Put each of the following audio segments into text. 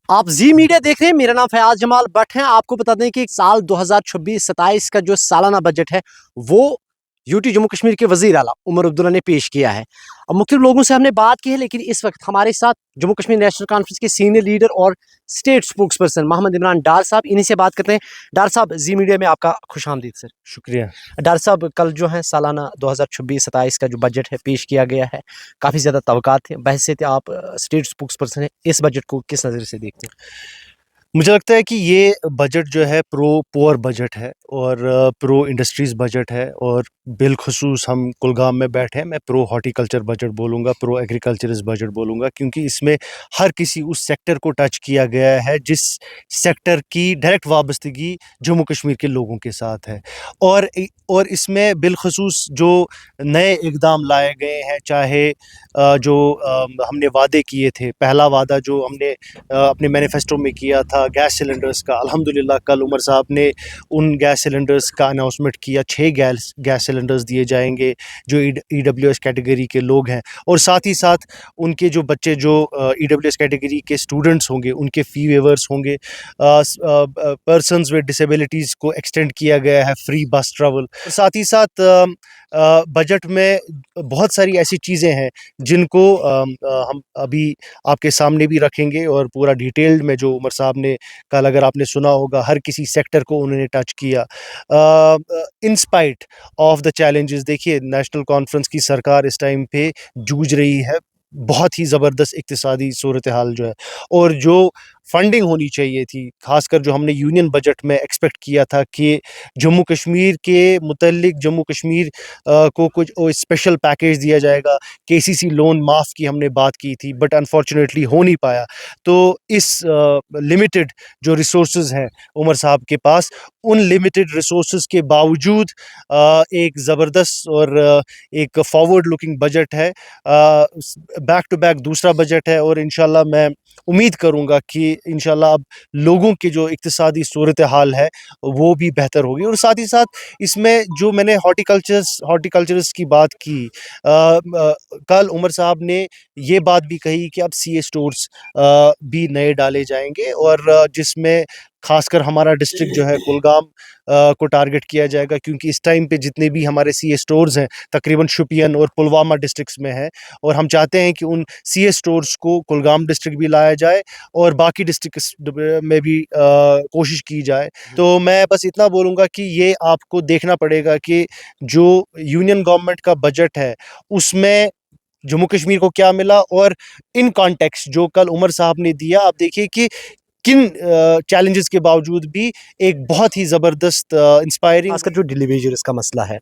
आप जी मीडिया देख रहे हैं। मेरा नाम फयाज जमाल बट है। आपको बता दें कि साल 2026-27 का जो सालाना बजट है वो यूटी जम्मू कश्मीर के वजीर आला उमर अब्दुल्ला ने पेश किया है। अब मुख्तलिफ लोगों से हमने बात की है, लेकिन इस वक्त हमारे साथ जम्मू कश्मीर नेशनल कॉन्फ्रेंस के सीनियर लीडर और state spokesperson Mohammad Imran Dar sahab, इन्हीं से बात करते हैं। डार साहब, जी मीडिया में आपका खुशामदीद सर। शुक्रिया। डार साहब, कल जो है सालाना 2026-27 का जो बजट है पेश किया गया है, काफ़ी ज़्यादा तवक़्क़ात थे। बहैसियत आप स्टेट स्पोक्स पर्सन है, इस बजट को किस नज़र से देखते हैं? मुझे लगता है कि ये बजट जो है प्रो पुअर बजट है और प्रो इंडस्ट्रीज़ बजट है और बिलख़ुसूस हम कुलगाम में बैठे हैं, मैं प्रो हॉर्टिकल्चर बजट बोलूँगा, प्रो एग्रीकल्चरस बजट बोलूँगा, क्योंकि इसमें हर किसी उस सेक्टर को टच किया गया है जिस सेक्टर की डायरेक्ट वाबस्तगी जम्मू कश्मीर के लोगों के साथ है। और इसमें बिलख़ुसूस जो नए इक़दाम लाए गए हैं, चाहे हमने वादे किए थे, पहला वादा जो हमने अपने मैनिफेस्टो में किया था गैस सिलेंडर्स का, अल्हम्दुलिल्लाह कल उमर साहब ने उन गैस सिलेंडर्स का अनाउंसमेंट किया। 6 गैस सिलेंडर्स दिए जाएंगे जो ईडब्ल्यूएस कैटेगरी के लोग हैं, और साथ ही साथ उनके जो बच्चे जो ईडब्ल्यूएस कैटेगरी के स्टूडेंट्स होंगे उनके फ़ी वेवर्स होंगे। पर्सन्स विद डिसेबिलिटीज़ को एक्सटेंड किया गया है फ्री बस ट्रैवल। साथ ही साथ बजट में बहुत सारी ऐसी चीज़ें हैं जिनको हम अभी आपके सामने भी रखेंगे, और पूरा डिटेल्ड में जो उमर साहब ने कल, अगर आपने सुना होगा, हर किसी सेक्टर को उन्होंने टच किया। In spite of the challenges, देखिए नेशनल कॉन्फ्रेंस की सरकार इस टाइम पे जूझ रही है, बहुत ही ज़बरदस्त इक़्तिसादी सूरत हाल जो है, और जो फंडिंग होनी चाहिए थी, ख़ासकर जो हमने यूनियन बजट में एक्सपेक्ट किया था कि जम्मू कश्मीर के मुतल्लिक जम्मू कश्मीर को कुछ स्पेशल पैकेज दिया जाएगा, केसीसी लोन माफ़ की हमने बात की थी, बट अनफॉर्चुनेटली हो नहीं पाया। तो इस लिमिटेड जो रिसोर्सेज हैं उमर साहब के पास, उन लिमिटेड रिसोर्सेज के बावजूद एक ज़बरदस्त और एक फॉरवर्ड लुकिंग बजट है, बैक टू बैक दूसरा बजट है, और इंशाल्लाह मैं उम्मीद करूँगा कि इंशाल्लाह अब लोगों की जो इक़्तिसादी सूरत हाल है वो भी बेहतर होगी। और साथ ही साथ इसमें जो मैंने हॉर्टिकल्चरस की बात की, कल उमर साहब ने ये बात भी कही कि अब सीए स्टोर्स भी नए डाले जाएंगे, और जिसमें खासकर हमारा डिस्ट्रिक्ट जो है कुलगाम को टारगेट किया जाएगा, क्योंकि इस टाइम पे जितने भी हमारे सीए स्टोर्स हैं तकरीबन शुपियन और पुलवामा डिस्ट्रिक्ट्स में हैं, और हम चाहते हैं कि उन सीए स्टोर्स को कुलगाम डिस्ट्रिक्ट भी लाया जाए और बाकी डिस्ट्रिक्ट्स में भी कोशिश की जाए। तो मैं बस इतना बोलूँगा कि ये आपको देखना पड़ेगा कि जो यूनियन गवर्नमेंट का बजट है उसमें जम्मू कश्मीर को क्या मिला, और इन कॉन्टेक्स्ट जो कल उमर साहब ने दिया, आप देखिए कि किन चैलेंजेस के बावजूद भी एक बहुत ही ज़बरदस्त इंस्पायरिंग। खासकर जो डिलीवरीज का मसला है,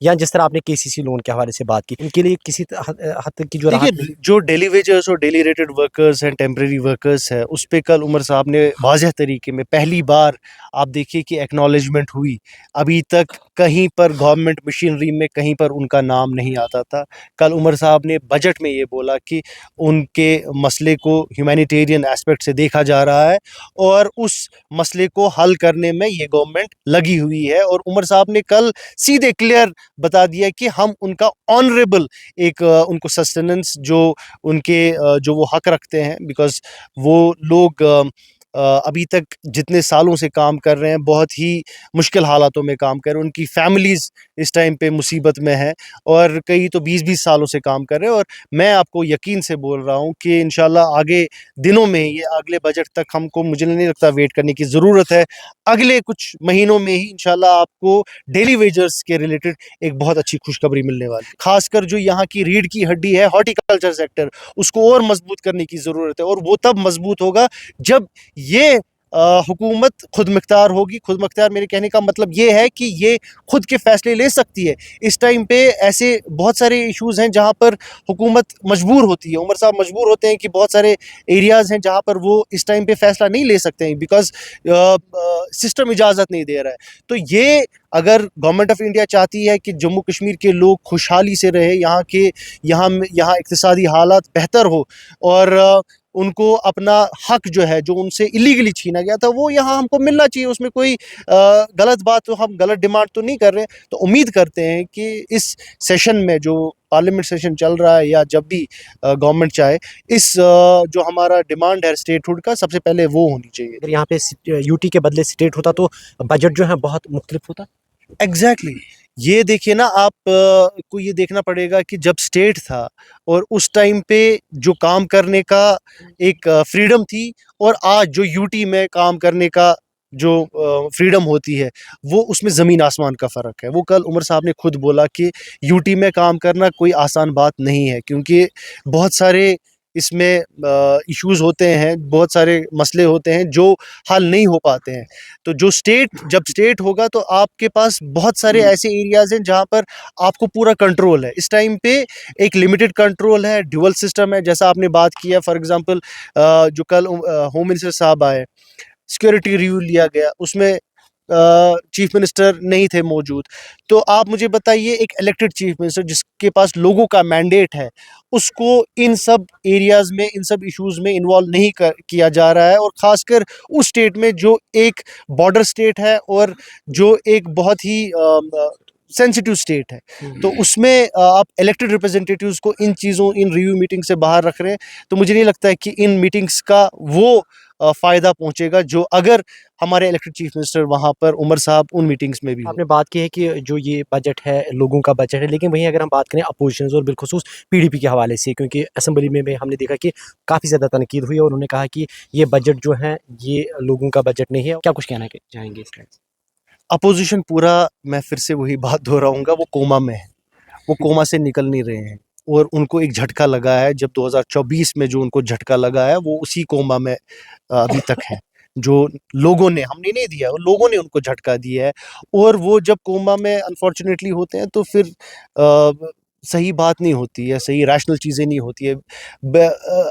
या जिस तरह आपने केसीसी लोन के हवाले से बात की, इनके लिए किसी हद तक की जो राहत। देखिए, जो डेली वेजर्स और डेली रेटेड वर्कर्स हैं, टेम्परेरी वर्कर्स हैं, उस पे कल उमर साहब ने वाज़ेह तरीके में पहली बार आप देखिए कि एक्नॉलेजमेंट हुई। अभी तक कहीं पर गवर्नमेंट मशीनरी में कहीं पर उनका नाम नहीं आता था। कल उमर साहब ने बजट में ये बोला कि उनके मसले को ह्यूमैनिटेरियन एस्पेक्ट से देखा जा रहा है, और उस मसले को हल करने में ये गवर्नमेंट लगी हुई है। और उमर साहब ने कल सीधे क्लियर बता दिया कि हम उनका ऑनरेबल एक उनको सस्टेनेंस जो उनके जो वो हक रखते हैं, बिकॉज़ वो लोग अभी तक जितने सालों से काम कर रहे हैं, बहुत ही मुश्किल हालातों में काम कर रहे हैं, उनकी फैमिलीज़ इस टाइम पे मुसीबत में हैं, और कई तो 20-20 सालों से काम कर रहे हैं। और मैं आपको यकीन से बोल रहा हूँ कि इंशाल्लाह आगे दिनों में, ये अगले बजट तक हमको, मुझे नहीं लगता वेट करने की ज़रूरत है, अगले कुछ महीनों में ही इंशाल्लाह आपको डेली वेजर्स के रिलेटेड एक बहुत अच्छी खुशखबरी मिलने वाली है। खासकर जो यहाँ की रीढ़ की हड्डी है हॉर्टिकल्चर सेक्टर, उसको और मजबूत करने की ज़रूरत है, और वो तब मजबूत होगा जब ये हुकूमत खुद मुख्तार होगी। खुद मुख्तार मेरे कहने का मतलब ये है कि ये खुद के फ़ैसले ले सकती है। इस टाइम पे ऐसे बहुत सारे इश्यूज़ हैं जहाँ पर हुकूमत मजबूर होती है, उमर साहब मजबूर होते हैं कि बहुत सारे एरियाज़ हैं जहाँ पर वो इस टाइम पे फ़ैसला नहीं ले सकते हैं, बिकॉज़ सिस्टम इजाज़त नहीं दे रहा है। तो ये अगर गवर्नमेंट ऑफ इंडिया चाहती है कि जम्मू कश्मीर के लोग खुशहाली से रहे, यहाँ इक़्तिसादी हालात बेहतर हो, और उनको अपना हक जो है, जो उनसे इलीगली छीना गया था, वो यहाँ हमको मिलना चाहिए। उसमें कोई गलत बात, तो हम गलत डिमांड तो नहीं कर रहे। तो उम्मीद करते हैं कि इस सेशन में, जो पार्लियामेंट सेशन चल रहा है या जब भी गवर्नमेंट चाहे, इस जो हमारा डिमांड है स्टेटहुड का, सबसे पहले वो होनी चाहिए। अगर यहाँ पे यूटी के बदले स्टेट होता तो बजट जो है बहुत मुख्तलिफ होता। एग्जैक्टली ये देखिए ना, आप को ये देखना पड़ेगा कि जब स्टेट था और उस टाइम पे जो काम करने का एक फ्रीडम थी, और आज जो यूटी में काम करने का जो फ्रीडम होती है, वो उसमें ज़मीन आसमान का फ़र्क है। वो कल उमर साहब ने खुद बोला कि यूटी में काम करना कोई आसान बात नहीं है, क्योंकि बहुत सारे इसमें इश्यूज़ होते हैं, बहुत सारे मसले होते हैं जो हल नहीं हो पाते हैं। तो जो जब स्टेट होगा, तो आपके पास बहुत सारे ऐसे एरियाज़ हैं जहाँ पर आपको पूरा कंट्रोल है। इस टाइम पे एक लिमिटेड कंट्रोल है, ड्यूअल सिस्टम है, जैसा आपने बात किया। फॉर एग्जांपल जो कल होम मिनिस्टर साहब आए, सिक्योरिटी रिव्यू लिया गया, उसमें चीफ मिनिस्टर नहीं थे मौजूद। तो आप मुझे बताइए, एक इलेक्टेड चीफ मिनिस्टर जिसके पास लोगों का मैंडेट है, उसको इन सब एरियाज़ में, इन सब इश्यूज़ में इन्वॉल्व नहीं किया जा रहा है, और ख़ासकर उस स्टेट में जो एक बॉर्डर स्टेट है और जो एक बहुत ही सेंसिटिव स्टेट है। तो उसमें आप इलेक्टेड रिप्रेजेंटेटिव्स को इन चीज़ों, इन रिव्यू मीटिंग से बाहर रख रहे हैं। तो मुझे नहीं लगता है कि इन मीटिंग्स का वो फ़ायदा पहुंचेगा जो अगर हमारे इलेक्टेड चीफ मिनिस्टर वहां पर, उमर साहब, उन मीटिंग्स में भी हो। आपने बात की है कि जो ये बजट है लोगों का बजट है, लेकिन वहीं अगर हम बात करें अपोजिशन और बिलखुसूस पीडीपी के हवाले से, क्योंकि असेंबली में हमने देखा कि काफ़ी ज़्यादा तनकीद हुई और उन्होंने कहा कि ये बजट जो है ये लोगों का बजट नहीं है। क्या कुछ कहना चाहेंगे इस पर? अपोजिशन पूरा, मैं फिर से वही बात दोहराऊंगा, वो कोमा में है। वो कोमा से निकल नहीं रहे हैं, और उनको एक झटका लगा है। जब 2024 में जो उनको झटका लगा है, वो उसी कोमा में अभी तक है। जो लोगों ने, हमने नहीं दिया, वो लोगों ने उनको झटका दिया है। और वो जब कोमा में अनफॉर्चुनेटली होते हैं, तो फिर सही बात नहीं होती है, सही रैशनल चीज़ें नहीं होती है।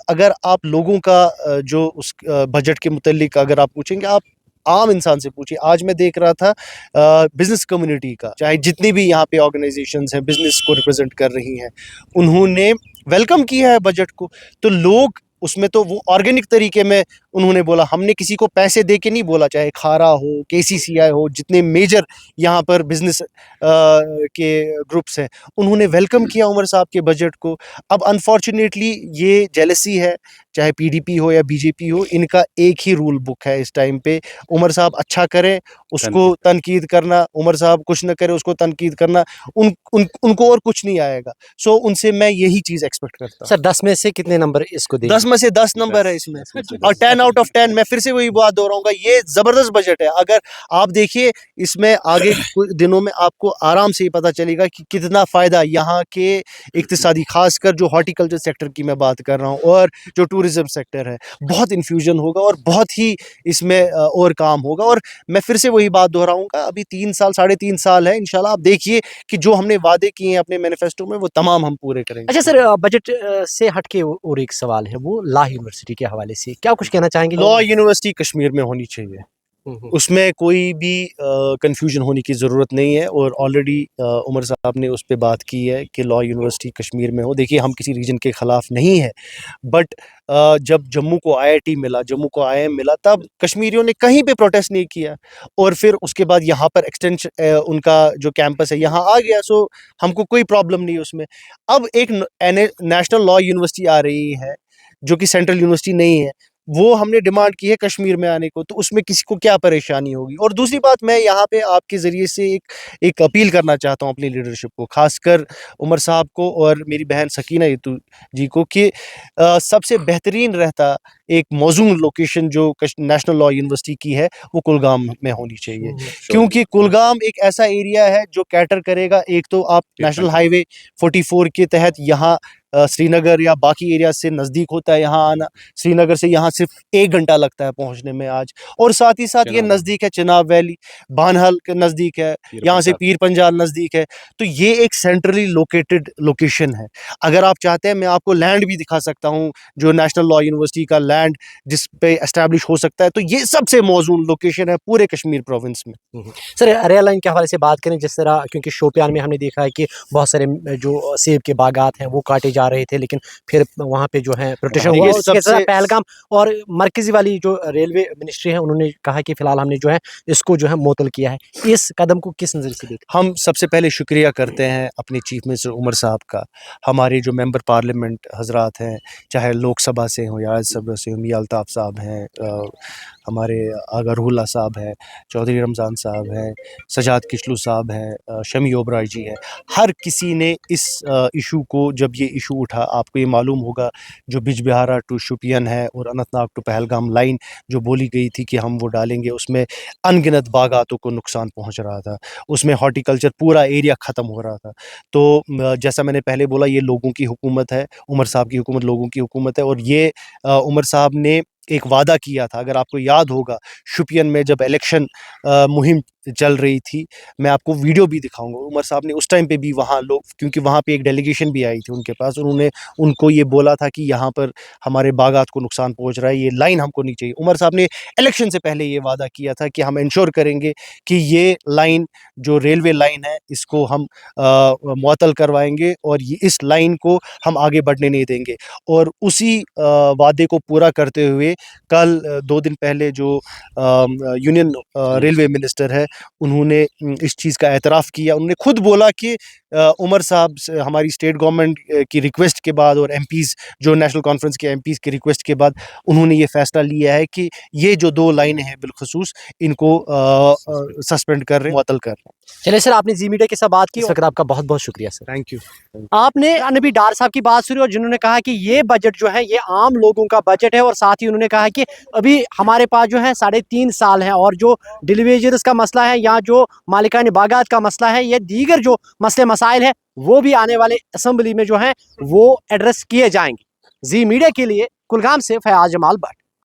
अगर आप लोगों का जो उस बजट के मुतल्लिक अगर आप पूछेंगे, आप आम इंसान से पूछिए। आज मैं देख रहा था बिजनेस कम्युनिटी का, चाहे जितनी भी यहाँ पे ऑर्गेनाइजेशंस हैं, बिजनेस को रिप्रेजेंट कर रही हैं, उन्होंने वेलकम किया है बजट को। तो लोग उसमें, तो वो ऑर्गेनिक तरीके में उन्होंने बोला, हमने किसी को पैसे दे के नहीं बोला, चाहे खारा हो, केसीसीआई हो, जितने मेजर यहाँ पर बिजनेस के ग्रुप्स हैं, उन्होंने वेलकम किया उमर साहब के बजट को। अब अनफॉर्चुनेटली ये जेलसी है, चाहे पीडीपी हो या बीजेपी हो, इनका एक ही रूल बुक है इस टाइम पे। उमर साहब अच्छा करें, उसको तनकीद करना, उमर साहब कुछ न करे, उसको तनकीद करना। उनको और कुछ नहीं आएगा। सो उनसे मैं यही चीज़ एक्सपेक्ट करता हूँ। सर 10 में से कितने नंबर इसको देंगे? 10 में से 10 नंबर है इसमें, और 10 आउट ऑफ 10। मैं फिर से वही बात दोहराऊंगा, ये ज़बरदस्त बजट है। अगर आप देखिए, इसमें आगे कुछ दिनों में आपको आराम से ही पता चलेगा कि कितना फ़ायदा यहाँ के इक्तिसादी, खासकर जो हॉर्टिकल्चर सेक्टर की मैं बात कर रहा हूँ, और जो टूरिज़्म सेक्टर है, बहुत इन्फ्यूजन होगा और बहुत ही इसमें और काम होगा। और मैं फिर से वही बात दोहराऊंगा, अभी 3 साल, 3.5 साल है, इंशाल्लाह आप देखिए कि जो हमने वादे किए हैं अपने मैनिफेस्टो में, वो तमाम हम पूरे करेंगे। अच्छा सर, बजट से हटके और एक सवाल है, वो लॉ यूनिवर्सिटी के हवाले से क्या कुछ कहना चाहेंगे? लॉ यूनिवर्सिटी कश्मीर में होनी चाहिए, उसमें कोई भी कंफ्यूजन होने की ज़रूरत नहीं है। और ऑलरेडी उमर साहब ने उस पर बात की है कि लॉ यूनिवर्सिटी कश्मीर में हो। देखिए, हम किसी रीजन के ख़िलाफ़ नहीं है, बट जब जम्मू को आईआईटी मिला, जम्मू को आईएम मिला, तब कश्मीरियों ने कहीं पे प्रोटेस्ट नहीं किया। और फिर उसके बाद यहाँ पर एक्सटेंशन, उनका जो कैंपस है यहाँ आ गया। सो हमको कोई प्रॉब्लम नहीं उसमें। अब एक नेशनल लॉ यूनिवर्सिटी आ रही है, जो कि सेंट्रल यूनिवर्सिटी नहीं है, वो हमने डिमांड की है कश्मीर में आने को। तो उसमें किसी को क्या परेशानी होगी? और दूसरी बात, मैं यहाँ पे आपके ज़रिए से एक अपील करना चाहता हूँ अपनी लीडरशिप को, खासकर उमर साहब को और मेरी बहन सकीना यतू जी को, कि सबसे बेहतरीन रहता एक मौजूद लोकेशन जो नेशनल लॉ यूनिवर्सिटी की है, वो कुलगाम में होनी चाहिए। क्योंकि कुलगाम एक ऐसा एरिया है जो कैटर करेगा, एक तो आप नेशनल हाईवे 44 के तहत यहाँ श्रीनगर या बाकी एरिया से नज़दीक होता है यहाँ आना। श्रीनगर से यहाँ सिर्फ 1 घंटा लगता है पहुँचने में आज। और साथ ही साथ ये नज़दीक है, चिनाब वैली, बानहल के नज़दीक है, यहाँ से पीर पंजाल नज़दीक है। तो ये एक सेंट्रली लोकेटेड लोकेशन है। अगर आप चाहते हैं, मैं आपको लैंड भी दिखा सकता हूँ, जो नेशनल लॉ यूनिवर्सिटी का लैंड जिस पे एस्टैब्लिश हो सकता है। तो ये सबसे मौजूद लोकेशन है पूरे कश्मीर प्रोविंस में। सर रेल लाइन के हवाले से बात करें, जिस तरह, क्योंकि शोपियान में हमने देखा है कि बहुत सारे जो सेब के बागात हैं वो काटे जा रहे थे, लेकिन फिर वहाँ पे जो है प्रोटेस्ट देखिए, हुआ। उसके साथ सबसे पहलगाम और मरकजी वाली जो रेलवे मिनिस्ट्री है, उन्होंने कहा कि फिलहाल हमने जो है इसको जो है मुअत्तल किया है। इस कदम को किस नज़र से देखते हम सबसे पहले शुक्रिया करते हैं अपने चीफ मिनिस्टर उमर साहब का, हमारे जो मेंबर पार्लियामेंट हजरात हैं, चाहे लोकसभा से हों या राज्यसभा से हों, मियां अल्ताफ़ साहब हैं, हमारे आगा रूहुल्लाह साहब हैं, चौधरी रमज़ान साहब हैं, सजाद किशलू साहब हैं, शमी ओबराय जी हैं। हर किसी ने इस इशू को, जब ये इशू उठा, आपको ये मालूम होगा, जो बिजबिहारा टू शुपियन है और अनंतनाग टू पहलगाम लाइन जो बोली गई थी कि हम वो डालेंगे, उसमें अनगिनत बागातों को नुकसान पहुँच रहा था। उसमें हॉर्टिकल्चर पूरा एरिया ख़त्म हो रहा था। तो जैसा मैंने पहले बोला, ये लोगों की हुकूमत है, उमर साहब की हुकूमत लोगों की हुकूमत है। और ये उमर साहब ने एक वादा किया था, अगर आपको याद होगा, शुपियन में जब इलेक्शन मुहिम चल रही थी, मैं आपको वीडियो भी दिखाऊँगा। उमर साहब ने उस टाइम पे भी वहाँ लोग, क्योंकि वहाँ पे एक डेलीगेशन भी आई थी उनके पास, उन्होंने उनको ये बोला था कि यहाँ पर हमारे बागात को नुकसान पहुँच रहा है, ये लाइन हमको नहीं चाहिए। उमर साहब ने इलेक्शन से पहले ये वादा किया था कि हम इंश्योर करेंगे कि ये लाइन, जो रेलवे लाइन है, इसको हम मुअत्तल करवाएँगे और ये इस लाइन को हम आगे बढ़ने नहीं देंगे। और उसी वादे को पूरा करते हुए कल 2 दिन पहले जो यूनियन रेलवे मिनिस्टर है, उन्होंने इस चीज़ का एतराफ़ किया। उन्होंने खुद बोला कि उमर साहब से, हमारी स्टेट गवर्नमेंट की रिक्वेस्ट के बाद और एमपीज़, जो नेशनल कॉन्फ्रेंस के एमपीज़ की रिक्वेस्ट के बाद, उन्होंने ये फ़ैसला लिया है कि ये जो 2 लाइनें हैं बिलख़ुसूस, इनको सस्पेंड कर रहे हैं, मुअत्तल कर रहे हैं। हैं? चलिए सर, आपने जी मीडिया के साथ बात की, इस वक्त आपका बहुत-बहुत शुक्रिया सर। Thank you. आपने नबी डार साहब की बात सुनी और जिन्होंने कहा कि ये बजट जो है ये आम लोगों का बजट है, और साथ ही उन्होंने कहा कि अभी हमारे पास जो है 3.5 साल है, और जो डिलीवरेजर्स का मसला है या जो मालिकानी बागात का मसला है, ये दीगर जो मसले मसाइल है, वो भी आने वाले असेंबली में जो है वो एड्रेस किए जाएंगे। जी मीडिया के लिए कुलगाम से फयाज जमाल भट्ट।